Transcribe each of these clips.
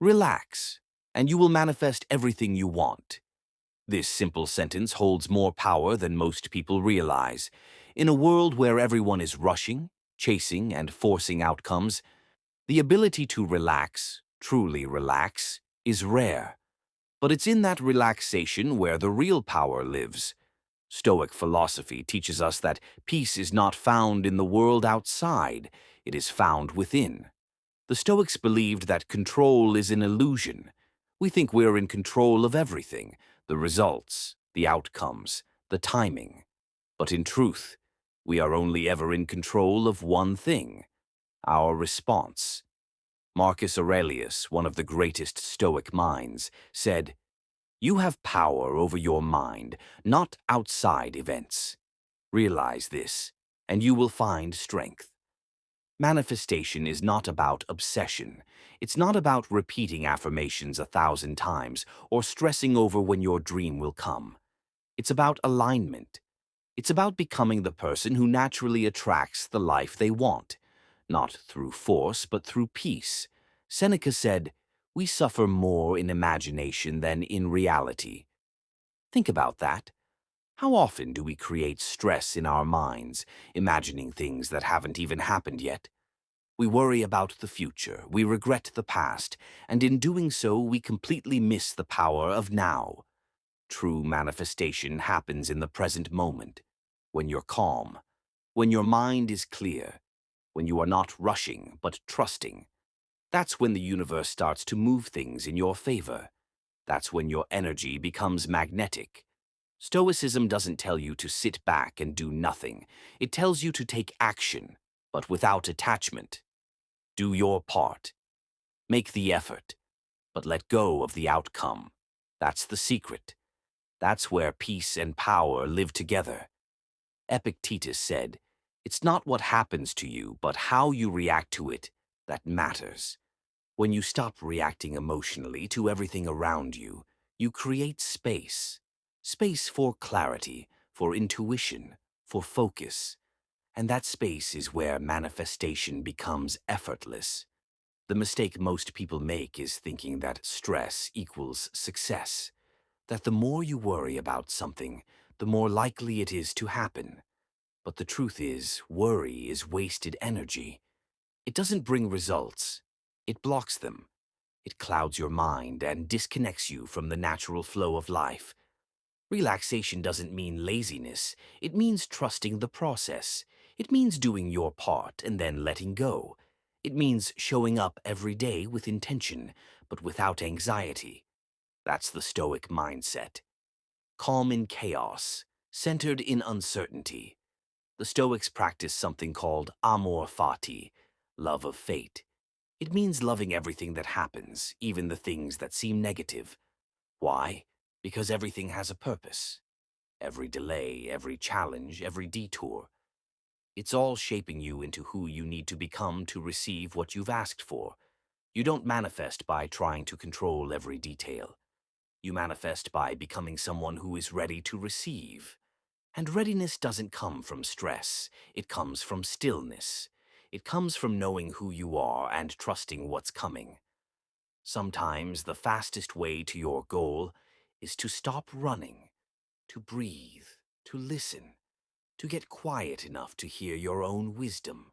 Relax, and you will manifest everything you want. This simple sentence holds more power than most people realize. In a world where everyone is rushing, chasing, and forcing outcomes, the ability to relax, truly relax, is rare. But it's in that relaxation where the real power lives. Stoic philosophy teaches us that peace is not found in the world outside, it is found within. The Stoics believed that control is an illusion. We think we're in control of everything, the results, the outcomes, the timing. But in truth, we are only ever in control of one thing, our response. Marcus Aurelius, one of the greatest Stoic minds, said, "You have power over your mind, not outside events. Realize this, and you will find strength." Manifestation is not about obsession. It's not about repeating affirmations 1,000 times or stressing over when your dream will come. It's about alignment. It's about becoming the person who naturally attracts the life they want, not through force, but through peace. Seneca said, "We suffer more in imagination than in reality." Think about that. How often do we create stress in our minds, imagining things that haven't even happened yet? We worry about the future, we regret the past, and in doing so, we completely miss the power of now. True manifestation happens in the present moment, when you're calm, when your mind is clear, when you are not rushing but trusting. That's when the universe starts to move things in your favor. That's when your energy becomes magnetic. Stoicism doesn't tell you to sit back and do nothing. It tells you to take action, but without attachment. Do your part. Make the effort, but let go of the outcome. That's the secret. That's where peace and power live together. Epictetus said, "It's not what happens to you, but how you react to it that matters." When you stop reacting emotionally to everything around you, you create space. Space for clarity, for intuition, for focus. And that space is where manifestation becomes effortless. The mistake most people make is thinking that stress equals success, that the more you worry about something, the more likely it is to happen. But the truth is, worry is wasted energy. It doesn't bring results. It blocks them. It clouds your mind and disconnects you from the natural flow of life. Relaxation doesn't mean laziness. It means trusting the process. It means doing your part and then letting go. It means showing up every day with intention, but without anxiety. That's the Stoic mindset. Calm in chaos, centered in uncertainty. The Stoics practice something called amor fati, love of fate. It means loving everything that happens, even the things that seem negative. Why? Because everything has a purpose. Every delay, every challenge, every detour. It's all shaping you into who you need to become to receive what you've asked for. You don't manifest by trying to control every detail. You manifest by becoming someone who is ready to receive. And readiness doesn't come from stress. It comes from stillness. It comes from knowing who you are and trusting what's coming. Sometimes the fastest way to your goal is to stop running, to breathe, to listen, to get quiet enough to hear your own wisdom.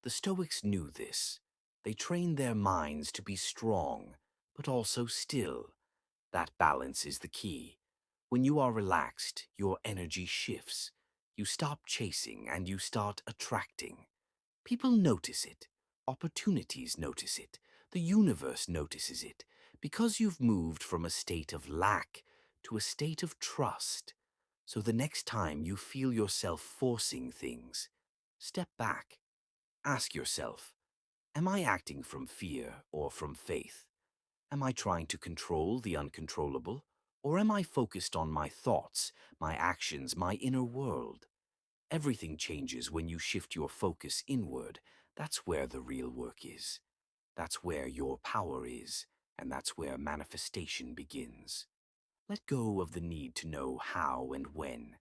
The Stoics knew this. They trained their minds to be strong, but also still. That balance is the key. When you are relaxed, your energy shifts. You stop chasing and you start attracting. People notice it. Opportunities notice it. The universe notices it. Because you've moved from a state of lack to a state of trust. So the next time you feel yourself forcing things, step back. Ask yourself, am I acting from fear or from faith? Am I trying to control the uncontrollable? Or am I focused on my thoughts, my actions, my inner world? Everything changes when you shift your focus inward. That's where the real work is. That's where your power is, and that's where manifestation begins. Let go of the need to know how and when.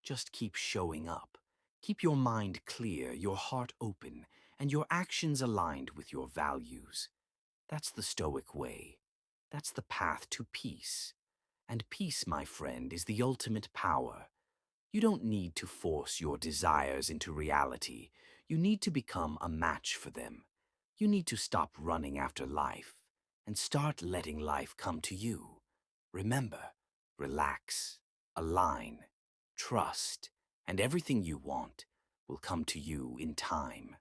Just keep showing up. Keep your mind clear, your heart open, and your actions aligned with your values. That's the Stoic way. That's the path to peace. And peace, my friend, is the ultimate power. You don't need to force your desires into reality. You need to become a match for them. You need to stop running after life and start letting life come to you. Remember, relax, align, trust, and everything you want will come to you in time.